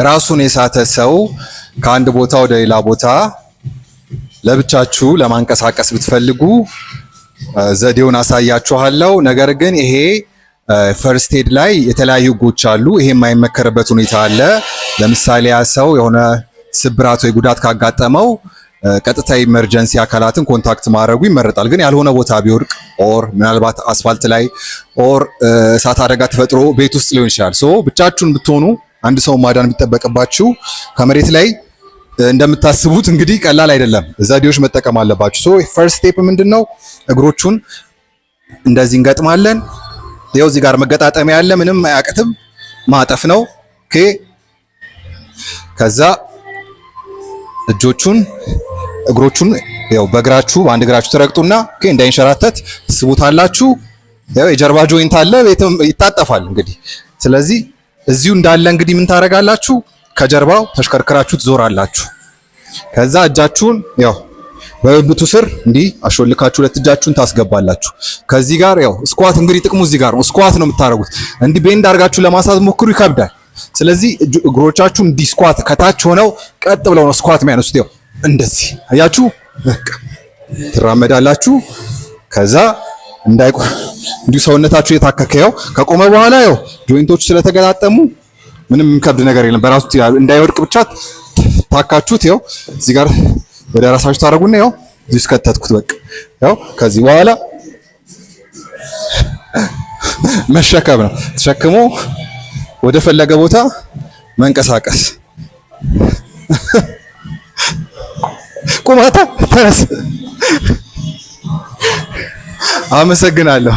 ራሱን የሳተ ሰው ከአንድ ቦታ ወደ ሌላ ቦታ ለብቻችሁ ለማንቀሳቀስ ብትፈልጉ ዘዴውን አሳያችኋለሁ። ነገር ግን ይሄ ፈርስት ኤድ ላይ የተለያዩ ህጎች አሉ። ይሄ የማይመከርበት ሁኔታ አለ። ለምሳሌ ያ ሰው የሆነ ስብራት ወይ ጉዳት ካጋጠመው ቀጥታ ኢመርጀንሲ አካላትን ኮንታክት ማድረጉ ይመረጣል። ግን ያልሆነ ቦታ ቢወድቅ ኦር ምናልባት አስፋልት ላይ ኦር እሳት አደጋ ተፈጥሮ ቤት ውስጥ ሊሆን ይችላል። ሶ ብቻችሁን ብትሆኑ አንድ ሰው ማዳን ቢጠበቅባችሁ ከመሬት ላይ እንደምታስቡት እንግዲህ ቀላል አይደለም። ዘዴዎች መጠቀም አለባችሁ። ሶ ፈርስት ስቴፕ ምንድነው? እግሮቹን እንደዚህ እንገጥማለን። ይኸው እዚህ ጋር መገጣጠሚያ ያለ ምንም አያቅትም፣ ማጠፍ ነው። ኦኬ። ከዛ እግሮቹን ያው በእግራችሁ በአንድ እግራችሁ ትረግጡና ኦኬ እንዳይንሸራተት ትስቡታላችሁ። ያው የጀርባ ጆይንት አለ ቤትም ይታጠፋል እንግዲህ። ስለዚህ እዚሁ እንዳለ እንግዲህ ምን ታረጋላችሁ? ከጀርባው ተሽከርክራችሁ ትዞራላችሁ። ከዛ እጃችሁን ያው በብብቱ ስር እንዲህ አሾልካችሁ ሁለት እጃችሁን ታስገባላችሁ። ከዚህ ጋር ያው ስኳት እንግዲህ ጥቅሙ እዚህ ጋር ነው። ስኳት ነው የምታረጉት። እንዲህ ቤንድ አድርጋችሁ ለማሳት ሞክሩ፣ ይከብዳል። ስለዚህ እግሮቻችሁ እንዲህ ስኳት ከታች ሆነው ቀጥ ብለው ነው ስኳት የሚያነሱት። ያው እንደዚህ አያችሁ፣ በቃ ትራመዳላችሁ። ከዛ እንዲሁ ሰውነታችሁ የታከከ ያው ከቆመ በኋላ ያው ጆይንቶቹ ስለተገጣጠሙ ምንም የሚከብድ ነገር የለም። በራሱ እንዳይወድቅ ብቻ ታካችሁት። ያው እዚህ ጋር ወደ ራሳችሁ ታረጉና ያው እዚህ እስከተትኩት በቃ ያው ከዚህ በኋላ መሸከም ነው። ተሸክሞ ወደ ፈለገ ቦታ መንቀሳቀስ። ቁማታ ተነስ። አመሰግናለሁ።